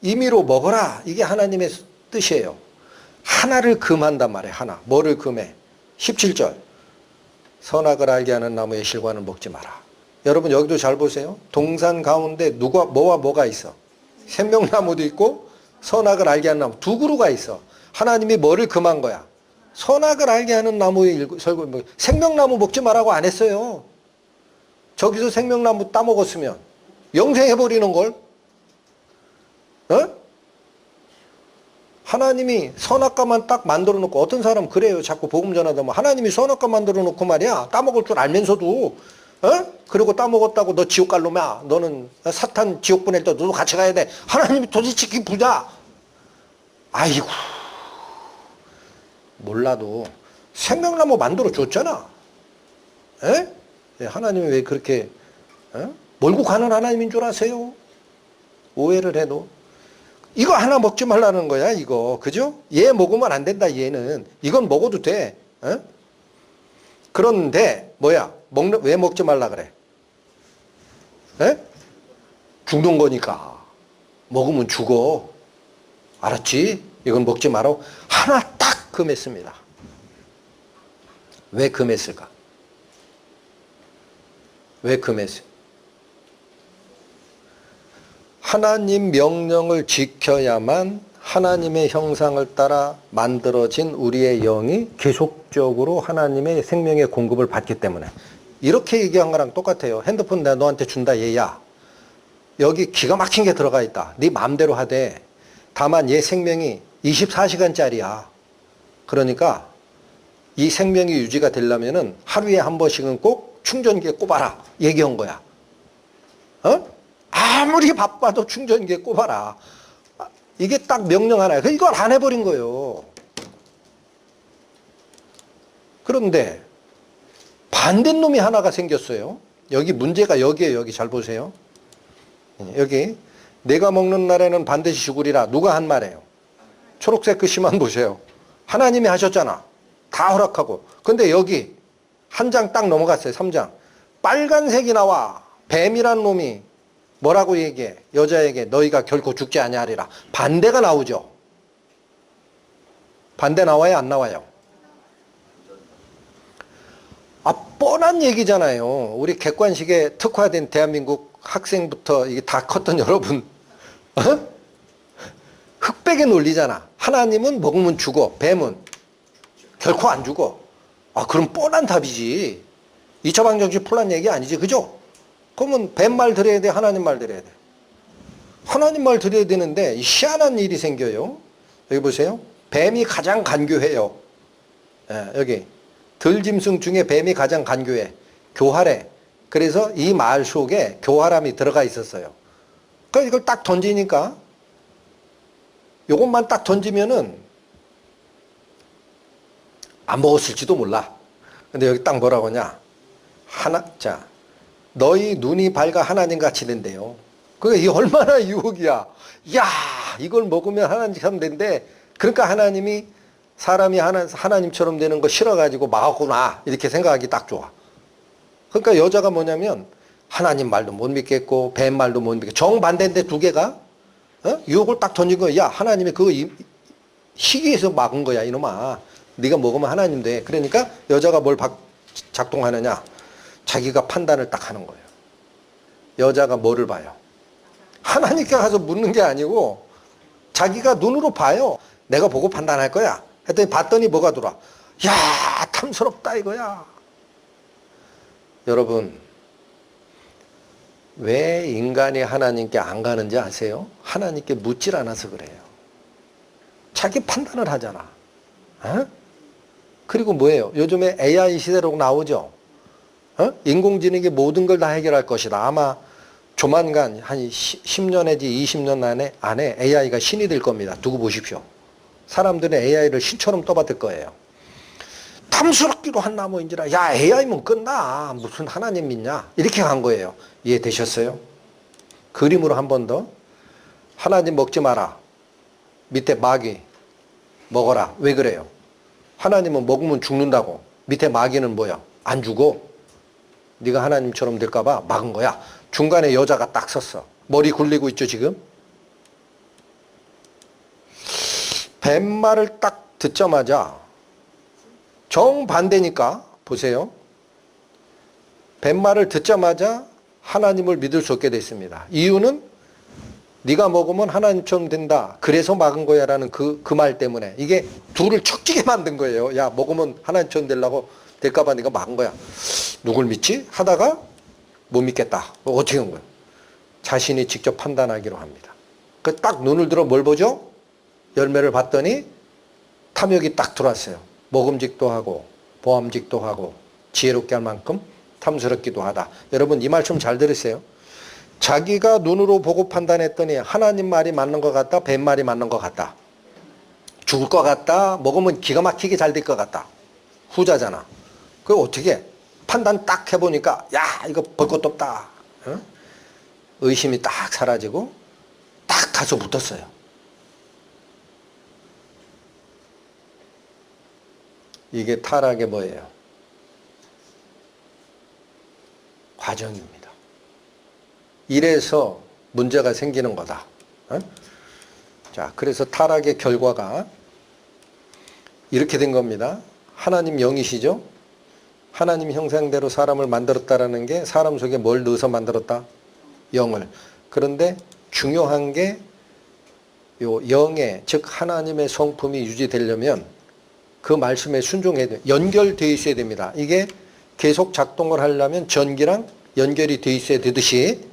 임의로 먹어라. 이게 하나님의 뜻이에요. 하나를 금한단 말이에요. 하나. 뭐를 금해? 17절. 선악을 알게 하는 나무의 실과는 먹지 마라. 여러분 여기도 잘 보세요. 동산 가운데 뭐와 뭐가 있어? 생명나무도 있고 선악을 알게 하는 나무 두 그루가 있어. 하나님이 뭐를 금한 거야? 선악을 알게 하는 나무의 설교. 생명나무 먹지 말라고 안 했어요. 저기서 생명나무 따먹었으면 영생해버리는 걸. 어? 하나님이 선악과만 딱 만들어 놓고, 어떤 사람 그래요. 자꾸 복음 전하다 보면 하나님이 선악과 만들어 놓고 말이야. 따먹을 줄 알면서도, 그리고 따먹었다고 너 지옥 갈 놈이야. 너는 사탄 지옥 보낼 때 너도 같이 가야 돼. 하나님이 도대체 기쁘냐? 아이고. 몰라도 생명나무 만들어 줬잖아. 하나님이 왜 그렇게, 몰고 가는 하나님인 줄 아세요? 오해를 해도. 이거 하나 먹지 말라는 거야, 이거. 그죠? 얘 먹으면 안 된다, 얘는. 이건 먹어도 돼. 그런데, 왜 먹지 말라 그래? 죽는 거니까. 먹으면 죽어. 알았지? 이건 먹지 마라. 하나 딱 금했습니다. 왜 금했을까? 왜 금했어요? 하나님 명령을 지켜야만 하나님의 형상을 따라 만들어진 우리의 영이 계속적으로 하나님의 생명의 공급을 받기 때문에. 이렇게 얘기한 거랑 똑같아요. 핸드폰 내가 너한테 준다, 얘야. 여기 기가 막힌 게 들어가 있다. 네 마음대로 하되. 다만 얘 생명이 24시간짜리야. 그러니까 이 생명이 유지가 되려면은 하루에 한 번씩은 꼭 충전기에 꼽아라. 얘기한 거야. 아무리 바빠도 충전기에 꼽아라. 이게 딱 명령 하나야. 이걸 안 해버린 거예요. 그런데 반대인 놈이 하나가 생겼어요. 여기 문제가 여기에요. 여기 잘 보세요. 여기 내가 먹는 날에는 반드시 죽으리라. 누가 한 말이에요? 초록색 글씨만 보세요. 하나님이 하셨잖아. 다 허락하고. 근데 여기 한 장 딱 넘어갔어요. 3장. 빨간색이 나와. 뱀이란 놈이 뭐라고 얘기해? 여자에게 너희가 결코 죽지 아니하리라. 반대가 나오죠. 반대 나와요? 안 나와요? 뻔한 얘기잖아요. 우리 객관식에 특화된 대한민국 학생부터 이게 다 컸던 여러분. 흑백의 논리잖아. 하나님은 먹으면 죽어. 뱀은 결코 안 죽어. 그럼 뻔한 답이지. 2차 방정식 풀란 얘기 아니지. 그죠? 그러면 뱀 말 들어야 돼? 하나님 말 들어야 돼? 하나님 말 들어야 되는데 희한한 일이 생겨요. 여기 보세요. 뱀이 가장 간교해요. 여기 들짐승 중에 뱀이 가장 간교해. 교활해. 그래서 이 말 속에 교활함이 들어가 있었어요. 그러니까 이걸 딱 던지니까 요것만 딱 던지면은 안 먹었을지도 몰라. 근데 여기 딱 뭐라고 하냐? 자, 너희 눈이 밝아 하나님같이 된대요. 그게 얼마나 유혹이야. 야, 이걸 먹으면 하나님처럼 된대. 그러니까 하나님이 사람이 하나님처럼 되는 거 싫어가지고 막았구나. 이렇게 생각하기 딱 좋아. 그러니까 여자가 뭐냐면 하나님 말도 못 믿겠고 뱀 말도 못 믿겠고 정반대인데 두 개가 유혹을 딱 던진 거야. 야, 하나님이 그거 시기에서 막은 거야, 이놈아. 네가 먹으면 하나님 돼. 그러니까 여자가 뭘 작동하느냐? 자기가 판단을 딱 하는 거예요. 여자가 뭐를 봐요? 하나님께 가서 묻는 게 아니고 자기가 눈으로 봐요. 내가 보고 판단할 거야. 했더니 봤더니 뭐가 들어와? 야, 탐스럽다 이거야. 여러분, 왜 인간이 하나님께 안 가는지 아세요? 하나님께 묻질 않아서 그래요. 자기 판단을 하잖아. 그리고 뭐예요? 요즘에 AI 시대로 나오죠? 인공지능이 모든 걸 다 해결할 것이다. 아마 조만간 한 10년 내지 20년 안에 AI가 신이 될 겁니다. 두고 보십시오. 사람들은 AI를 신처럼 떠받들 거예요. 탐스럽기로 한 나무인지라. 야, AI면 끝나. 무슨 하나님 믿냐? 이렇게 간 거예요. 이해되셨어요? 그림으로 한 번 더. 하나님 먹지 마라. 밑에 마귀 먹어라. 왜 그래요? 하나님은 먹으면 죽는다고. 밑에 마귀는 뭐야? 안 죽어. 네가 하나님처럼 될까 봐 막은 거야. 중간에 여자가 딱 섰어. 머리 굴리고 있죠, 지금? 뱀말을 딱 듣자마자 정반대니까 보세요. 뱀말을 듣자마자 하나님을 믿을 수 없게 됐습니다. 이유는 네가 먹으면 하나님처럼 된다. 그래서 막은 거야 라는 그 말 때문에 이게 둘을 척지게 만든 거예요. 야, 먹으면 하나님처럼 되려고 될까 봐 네가 막은 거야. 누굴 믿지? 하다가 못 믿겠다. 어떻게 한 거예요? 자신이 직접 판단하기로 합니다. 그 딱 눈을 들어 뭘 보죠? 열매를 봤더니 탐욕이 딱 들어왔어요. 먹음직도 하고 보암직도 하고 지혜롭게 할 만큼 탐스럽기도 하다. 여러분 이 말씀 잘 들으세요. 자기가 눈으로 보고 판단했더니 하나님 말이 맞는 것 같다, 뱀 말이 맞는 것 같다. 죽을 것 같다, 먹으면 기가 막히게 잘 될 것 같다. 후자잖아. 그걸 어떻게 판단 딱 해보니까 야 이거 볼 것도 없다. 어? 의심이 딱 사라지고 딱 가서 붙었어요. 이게 타락의 뭐예요? 과정입니다. 이래서 문제가 생기는 거다. 어? 자, 그래서 타락의 결과가 이렇게 된 겁니다. 하나님 영이시죠? 하나님 형상대로 사람을 만들었다라는 게 사람 속에 뭘 넣어서 만들었다? 영을. 그런데 중요한 게 요 영의 즉 하나님의 성품이 유지되려면 그 말씀에 순종해야 돼요. 연결되어 있어야 됩니다. 이게 계속 작동을 하려면 전기랑 연결이 되어 있어야 되듯이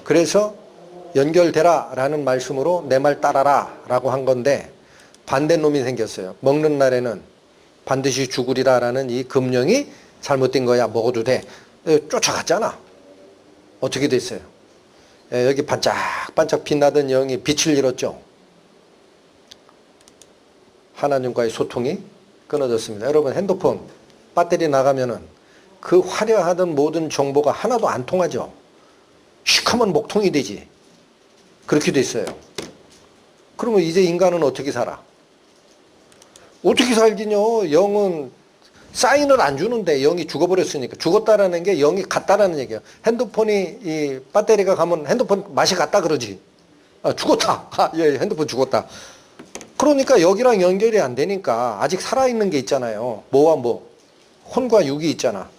그래서 연결되라 라는 말씀으로 내 말 따라라 라고 한 건데 반대 놈이 생겼어요. 먹는 날에는 반드시 죽으리라 라는 이 금령이 잘못된 거야. 먹어도 돼. 쫓아갔잖아. 어떻게 됐어요? 여기 반짝반짝 빛나던 영이 빛을 잃었죠. 하나님과의 소통이 끊어졌습니다. 여러분 핸드폰 배터리 나가면은 그 화려하던 모든 정보가 하나도 안 통하죠. 시커먼 목통이 되지. 그렇게 됐어요. 그러면 이제 인간은 어떻게 살아? 어떻게 살긴요? 영은 사인을 안 주는데 영이 죽어버렸으니까. 죽었다라는 게 영이 갔다라는 얘기예요. 핸드폰이 이 배터리가 가면 핸드폰 맛이 갔다 그러지. 아, 죽었다. 아, 예, 핸드폰 죽었다. 그러니까 여기랑 연결이 안 되니까 아직 살아있는 게 있잖아요. 뭐와 뭐? 혼과 육이 있잖아.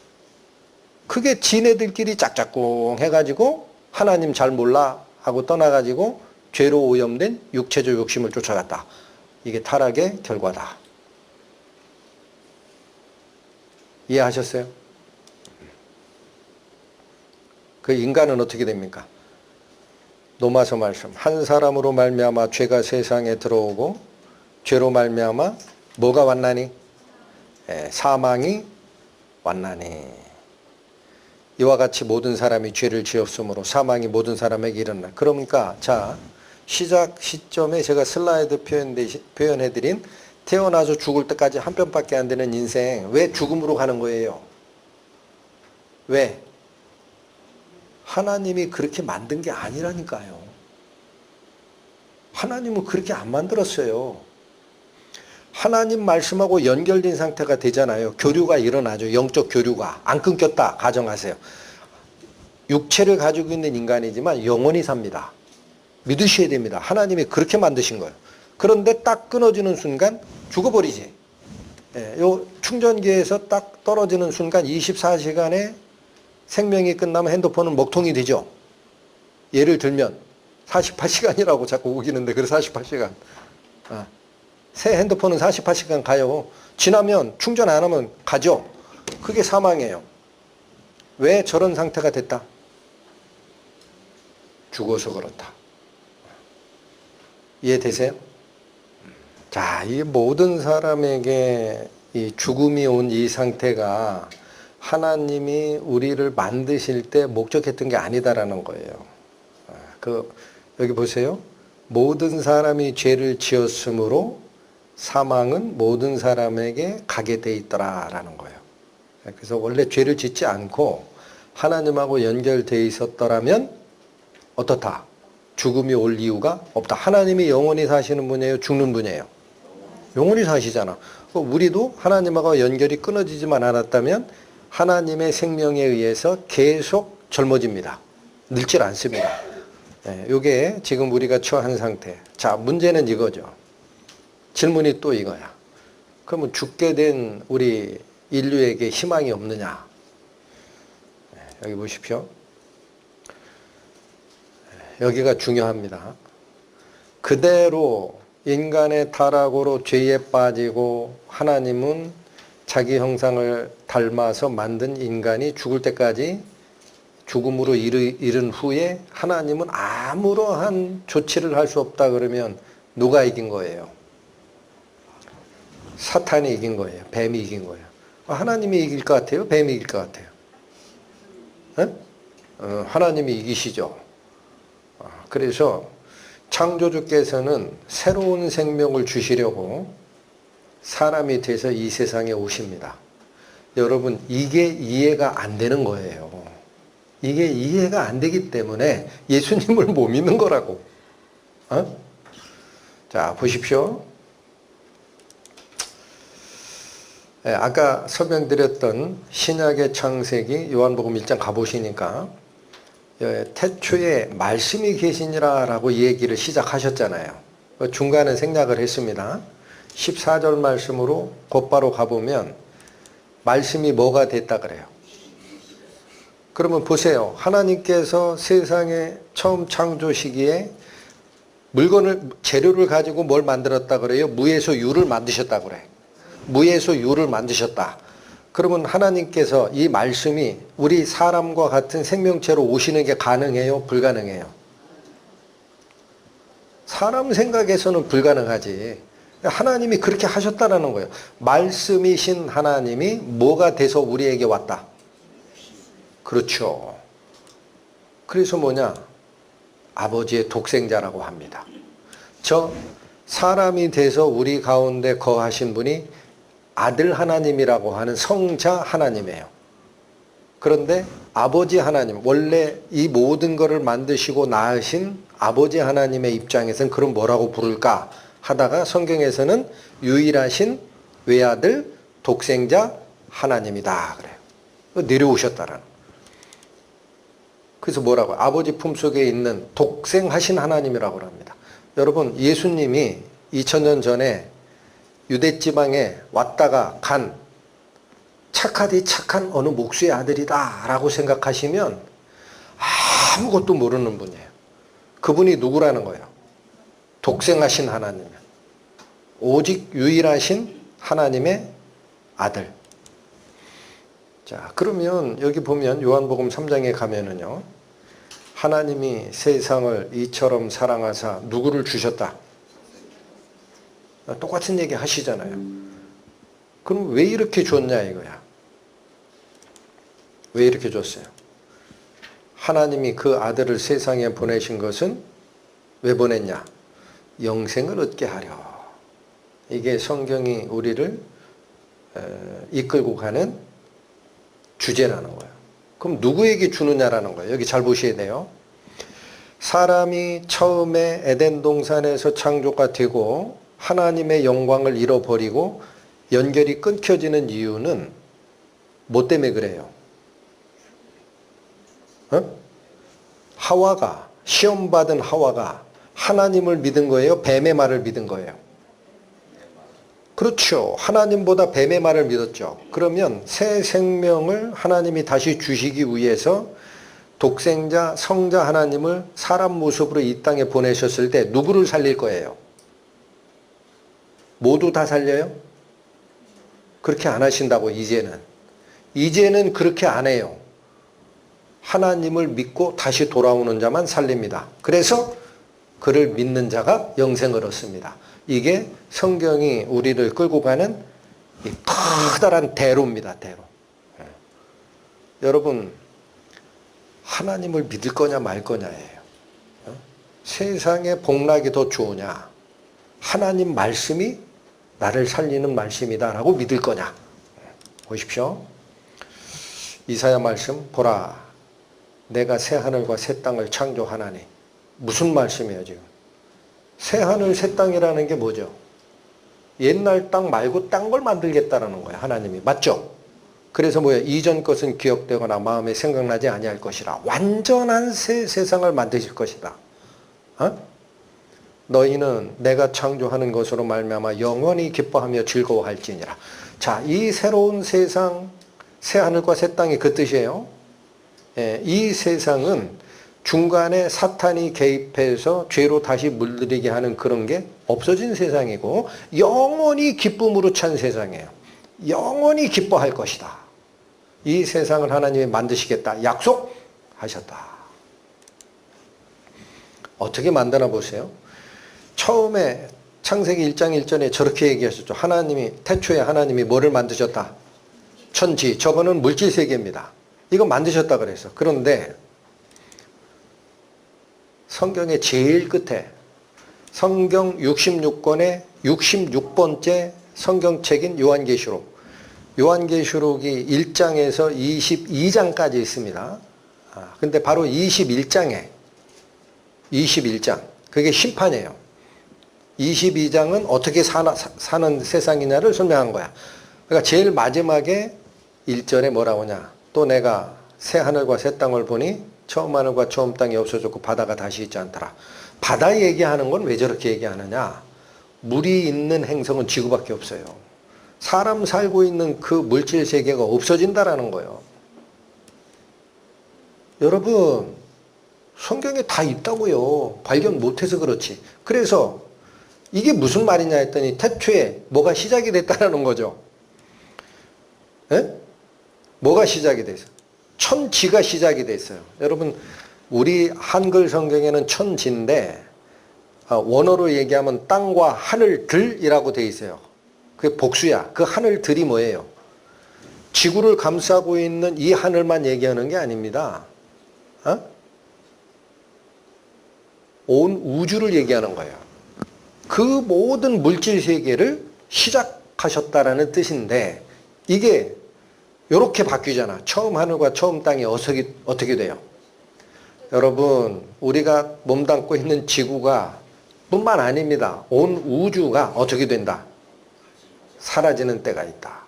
그게 지네들끼리 짝짝꿍 해가지고 하나님 잘 몰라 하고 떠나가지고 죄로 오염된 육체적 욕심을 쫓아갔다. 이게 타락의 결과다. 이해하셨어요? 그 인간은 어떻게 됩니까? 로마서 말씀. 한 사람으로 말미암아 죄가 세상에 들어오고 죄로 말미암아 뭐가 왔나니? 사망이 왔나니. 이와 같이 모든 사람이 죄를 지었으므로 사망이 모든 사람에게 일어나. 그러니까 자 시작 시점에 제가 슬라이드 표현해드린 태어나서 죽을 때까지 한 편밖에 안 되는 인생 왜 죽음으로 가는 거예요? 왜? 하나님이 그렇게 만든 게 아니라니까요. 하나님은 그렇게 안 만들었어요. 하나님 말씀하고 연결된 상태가 되잖아요. 교류가 일어나죠. 영적 교류가. 안 끊겼다 가정하세요. 육체를 가지고 있는 인간이지만 영원히 삽니다. 믿으셔야 됩니다. 하나님이 그렇게 만드신 거예요. 그런데 딱 끊어지는 순간 죽어버리지. 요 충전기에서 딱 떨어지는 순간 24시간에 생명이 끝나면 핸드폰은 먹통이 되죠. 예를 들면 48시간이라고 자꾸 우기는데 그래 48시간. 새 핸드폰은 48시간 가요. 지나면 충전 안 하면 가죠. 그게 사망이에요. 왜 저런 상태가 됐다? 죽어서 그렇다. 이해되세요? 자, 이 모든 사람에게 이 죽음이 온 이 상태가 하나님이 우리를 만드실 때 목적했던 게 아니다라는 거예요. 여기 보세요. 모든 사람이 죄를 지었으므로 사망은 모든 사람에게 가게 돼 있더라라는 거예요. 그래서 원래 죄를 짓지 않고 하나님하고 연결돼 있었더라면 어떻다? 죽음이 올 이유가 없다. 하나님이 영원히 사시는 분이에요? 죽는 분이에요? 영원히 사시잖아. 우리도 하나님하고 연결이 끊어지지만 않았다면 하나님의 생명에 의해서 계속 젊어집니다. 늙질 않습니다. 이게 지금 우리가 처한 상태. 자, 문제는 이거죠. 질문이 또 이거야. 그러면 죽게 된 우리 인류에게 희망이 없느냐? 여기 보십시오. 여기가 중요합니다. 그대로 인간의 타락으로 죄에 빠지고 하나님은 자기 형상을 닮아서 만든 인간이 죽을 때까지 죽음으로 이른 후에 하나님은 아무러한 조치를 할 수 없다 그러면 누가 이긴 거예요? 사탄이 이긴 거예요. 뱀이 이긴 거예요. 하나님이 이길 것 같아요? 뱀이 이길 것 같아요? 하나님이 이기시죠. 그래서 창조주께서는 새로운 생명을 주시려고 사람이 돼서 이 세상에 오십니다. 여러분, 이게 이해가 안 되는 거예요. 이게 이해가 안 되기 때문에 예수님을 못 믿는 거라고. 자, 보십시오. 아까 설명드렸던 신약의 창세기 요한복음 1장 가보시니까 태초에 말씀이 계시니라 라고 얘기를 시작하셨잖아요. 중간에 생략을 했습니다. 14절 말씀으로 곧바로 가보면 말씀이 뭐가 됐다 그래요? 그러면 보세요. 하나님께서 세상에 처음 창조 시기에 재료를 가지고 뭘 만들었다 그래요? 무에서 유를 만드셨다 그래. 무에서 유를 만드셨다. 그러면 하나님께서 이 말씀이 우리 사람과 같은 생명체로 오시는 게 가능해요? 불가능해요? 사람 생각에서는 불가능하지. 하나님이 그렇게 하셨다라는 거예요. 말씀이신 하나님이 뭐가 돼서 우리에게 왔다? 그렇죠. 그래서 뭐냐? 아버지의 독생자라고 합니다. 저 사람이 돼서 우리 가운데 거하신 분이 아들 하나님이라고 하는 성자 하나님이에요. 그런데 아버지 하나님, 원래 이 모든 것을 만드시고 낳으신 아버지 하나님의 입장에서는 그럼 뭐라고 부를까 하다가 성경에서는 유일하신 외아들 독생자 하나님이다 그래요. 내려오셨다라는. 그래서 뭐라고? 아버지 품속에 있는 독생하신 하나님이라고 합니다. 여러분, 예수님이 2000년 전에 유대지방에 왔다가 간 착하디 착한 어느 목수의 아들이다 라고 생각하시면 아무것도 모르는 분이에요. 그분이 누구라는 거예요? 독생하신 하나님. 오직 유일하신 하나님의 아들. 자, 그러면 여기 보면 요한복음 3장에 가면은요. 하나님이 세상을 이처럼 사랑하사 누구를 주셨다? 똑같은 얘기 하시잖아요. 그럼 왜 이렇게 줬냐 이거야. 왜 이렇게 줬어요? 하나님이 그 아들을 세상에 보내신 것은 왜 보냈냐? 영생을 얻게 하려. 이게 성경이 우리를 이끌고 가는 주제라는 거예요. 그럼 누구에게 주느냐라는 거예요. 여기 잘 보셔야 돼요. 사람이 처음에 에덴 동산에서 창조가 되고 하나님의 영광을 잃어버리고 연결이 끊겨지는 이유는 뭐 때문에 그래요? 하와가, 시험받은 하와가 하나님을 믿은 거예요? 뱀의 말을 믿은 거예요? 그렇죠. 하나님보다 뱀의 말을 믿었죠. 그러면 새 생명을 하나님이 다시 주시기 위해서 독생자, 성자 하나님을 사람 모습으로 이 땅에 보내셨을 때 누구를 살릴 거예요? 모두 다 살려요? 그렇게 안 하신다고 이제는. 이제는 그렇게 안 해요. 하나님을 믿고 다시 돌아오는 자만 살립니다. 그래서 그를 믿는 자가 영생을 얻습니다. 이게 성경이 우리를 끌고 가는 이 커다란 대로입니다. 대로. 여러분, 하나님을 믿을 거냐 말 거냐예요. 세상의 복락이 더 좋으냐? 하나님 말씀이 나를 살리는 말씀이다라고 믿을 거냐? 보십시오. 이사야 말씀 보라. 내가 새 하늘과 새 땅을 창조하나니. 무슨 말씀이에요 지금? 새 하늘 새 땅이라는 게 뭐죠? 옛날 땅 말고 딴 걸 만들겠다라는 거예요. 하나님이. 맞죠? 그래서 뭐예요? 이전 것은 기억되거나 마음에 생각나지 아니할 것이라. 완전한 새 세상을 만드실 것이다. 너희는 내가 창조하는 것으로 말미암아 영원히 기뻐하며 즐거워할지니라. 자, 이 새로운 세상, 새 하늘과 새 땅이 그 뜻이에요. 예, 이 세상은 중간에 사탄이 개입해서 죄로 다시 물들이게 하는 그런 게 없어진 세상이고 영원히 기쁨으로 찬 세상이에요. 영원히 기뻐할 것이다. 이 세상을 하나님이 만드시겠다. 약속하셨다. 어떻게 만드나 보세요. 처음에 창세기 1장 1절에 저렇게 얘기하셨죠. 하나님이, 태초에 하나님이 뭐를 만드셨다? 천지. 저거는 물질 세계입니다. 이거 만드셨다 그랬어. 그런데 성경의 제일 끝에 성경 66권의 66번째 성경책인 요한계시록. 요한계시록이 1장에서 22장까지 있습니다. 근데 바로 21장에 21장. 그게 심판이에요. 22장은 어떻게 사는 세상이냐를 설명한 거야. 그러니까 제일 마지막에 1절에 뭐라고 하냐. 또 내가 새 하늘과 새 땅을 보니 처음 하늘과 처음 땅이 없어졌고 바다가 다시 있지 않더라. 바다 얘기하는 건 왜 저렇게 얘기하느냐. 물이 있는 행성은 지구밖에 없어요. 사람 살고 있는 그 물질 세계가 없어진다라는 거예요. 여러분, 성경에 다 있다고요. 발견 못해서 그렇지. 그래서 이게 무슨 말이냐 했더니 태초에 뭐가 시작이 됐다는 거죠. 에? 뭐가 시작이 됐어요? 천지가 시작이 됐어요. 여러분, 우리 한글 성경에는 천지인데 원어로 얘기하면 땅과 하늘들이라고 돼 있어요. 그게 복수야. 그 하늘들이 뭐예요? 지구를 감싸고 있는 이 하늘만 얘기하는 게 아닙니다. 온 우주를 얘기하는 거예요. 그 모든 물질 세계를 시작하셨다라는 뜻인데 이게 이렇게 바뀌잖아. 처음 하늘과 처음 땅이 어떻게 돼요? 여러분, 우리가 몸담고 있는 지구가 뿐만 아닙니다. 온 우주가 어떻게 된다? 사라지는 때가 있다.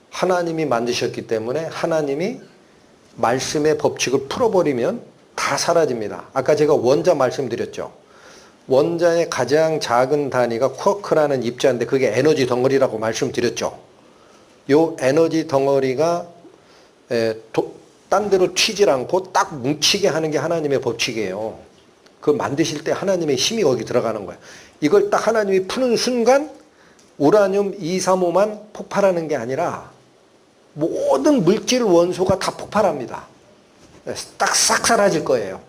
하나님이 만드셨기 때문에 하나님이 말씀의 법칙을 풀어버리면 다 사라집니다. 아까 제가 원자 말씀드렸죠. 원자의 가장 작은 단위가 쿼크라는 입자인데 그게 에너지 덩어리라고 말씀드렸죠. 요 에너지 덩어리가 딴 데로 튀질 않고 딱 뭉치게 하는 게 하나님의 법칙이에요. 그 만드실 때 하나님의 힘이 거기 들어가는 거야. 이걸 딱 하나님이 푸는 순간 우라늄 235만 폭발하는 게 아니라 모든 물질 원소가 다 폭발합니다. 딱 싹 사라질 거예요.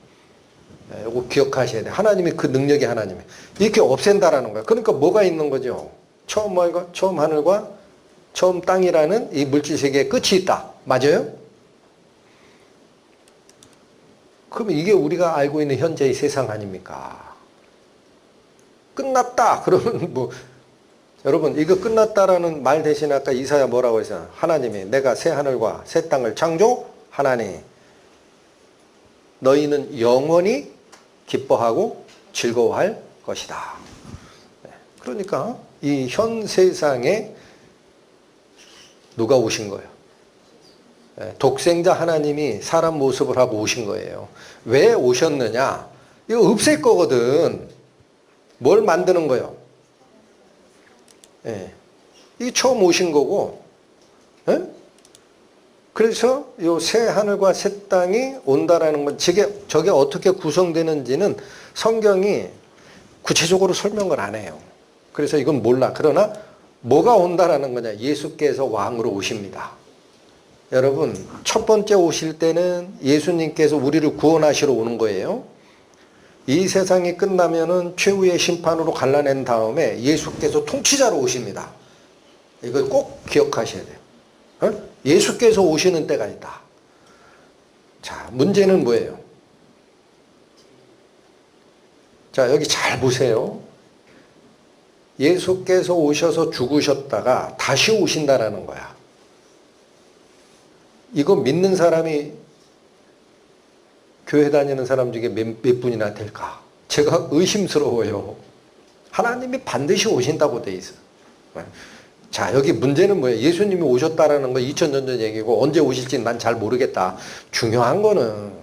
이거 기억하셔야 돼요. 하나님이 그 능력이 하나님이 이렇게 없앤다라는 거예요. 그러니까 뭐가 있는 거죠? 처음 하늘과 처음 땅이라는 이 물질 세계의 끝이 있다. 맞아요? 그러면 이게 우리가 알고 있는 현재의 세상 아닙니까? 끝났다. 그러면 뭐 여러분 이거 끝났다라는 말 대신 아까 이사야 뭐라고 했어요? 하나님이 내가 새 하늘과 새 땅을 창조하나니 너희는 영원히 기뻐하고 즐거워할 것이다. 그러니까 이 현 세상에 누가 오신 거예요? 독생자 하나님이 사람 모습을 하고 오신 거예요. 왜 오셨느냐? 이거 없앨 거거든. 뭘 만드는 거예요? 이게 처음 오신 거고, 그래서 이 새 하늘과 새 땅이 온다라는 건 저게 어떻게 구성되는지는 성경이 구체적으로 설명을 안 해요. 그래서 이건 몰라. 그러나 뭐가 온다라는 거냐? 예수께서 왕으로 오십니다. 여러분, 첫 번째 오실 때는 예수님께서 우리를 구원하시러 오는 거예요. 이 세상이 끝나면은 최후의 심판으로 갈라낸 다음에 예수께서 통치자로 오십니다. 이걸 꼭 기억하셔야 돼요. 예수께서 오시는 때가 있다. 자, 문제는 뭐예요? 자, 여기 잘 보세요. 예수께서 오셔서 죽으셨다가 다시 오신다라는 거야. 이거 믿는 사람이 교회 다니는 사람 중에 몇 분이나 될까? 제가 의심스러워요. 하나님이 반드시 오신다고 돼 있어요. 자, 여기 문제는 뭐예요? 예수님이 오셨다라는 거 2000년 전 얘기고 언제 오실지는 난 잘 모르겠다. 중요한 거는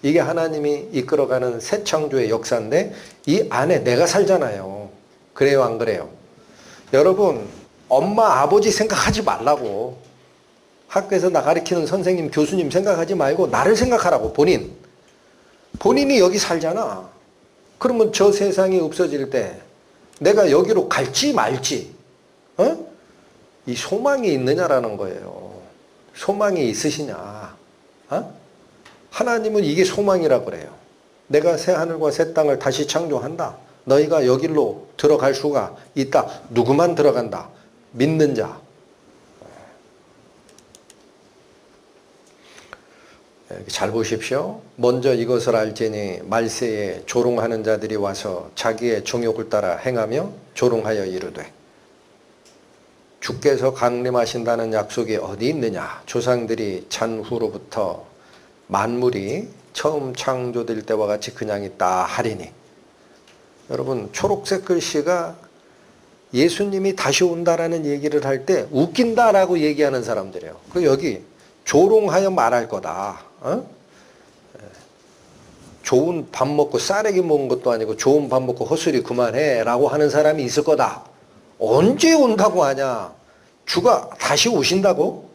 이게 하나님이 이끌어가는 새 창조의 역사인데 이 안에 내가 살잖아요. 그래요, 안 그래요? 여러분, 엄마, 아버지 생각하지 말라고. 학교에서 나 가르치는 선생님, 교수님 생각하지 말고 나를 생각하라고, 본인. 본인이 여기 살잖아. 그러면 저 세상이 없어질 때 내가 여기로 갈지 말지, 이 소망이 있느냐라는 거예요. 소망이 있으시냐? 하나님은 이게 소망이라고 그래요. 내가 새 하늘과 새 땅을 다시 창조한다. 너희가 여기로 들어갈 수가 있다. 누구만 들어간다. 믿는 자. 잘 보십시오. 먼저 이것을 알지니 말세에 조롱하는 자들이 와서 자기의 정욕을 따라 행하며 조롱하여 이르되 주께서 강림하신다는 약속이 어디 있느냐. 조상들이 잔 후로부터 만물이 처음 창조될 때와 같이 그냥 있다 하리니. 여러분, 초록색 글씨가 예수님이 다시 온다라는 얘기를 할 때 웃긴다라고 얘기하는 사람들이에요. 그 여기 조롱하여 말할 거다. 좋은 밥 먹고 싸대기 먹은 것도 아니고 좋은 밥 먹고 헛소리 그만해 라고 하는 사람이 있을 거다. 언제 온다고 하냐? 주가 다시 오신다고?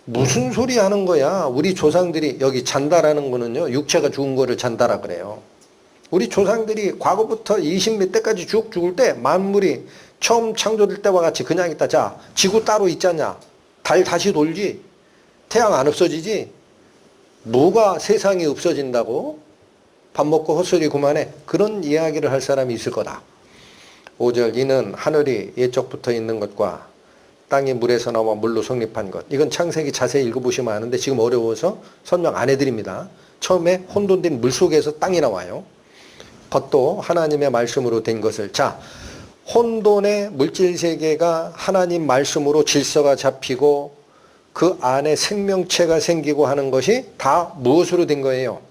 무슨 소리 하는 거야? 우리 조상들이 여기 잔다라는 거는요, 육체가 죽은 거를 잔다라 그래요. 우리 조상들이 과거부터 20몇 대까지 쭉 죽을 때 만물이 처음 창조될 때와 같이 그냥 있다. 자, 지구 따로 있잖냐? 달 다시 돌지? 태양 안 없어지지? 뭐가 세상이 없어진다고? 밥 먹고 헛소리 그만해. 그런 이야기를 할 사람이 있을 거다. 5절 이는 하늘이 예적부터 있는 것과 땅이 물에서 나와 물로 성립한 것. 이건 창세기 자세히 읽어보시면 아는데 지금 어려워서 설명 안 해드립니다. 처음에 혼돈된 물속에서 땅이 나와요. 것도 하나님의 말씀으로 된 것을. 자, 혼돈의 물질세계가 하나님 말씀으로 질서가 잡히고 그 안에 생명체가 생기고 하는 것이 다 무엇으로 된 거예요?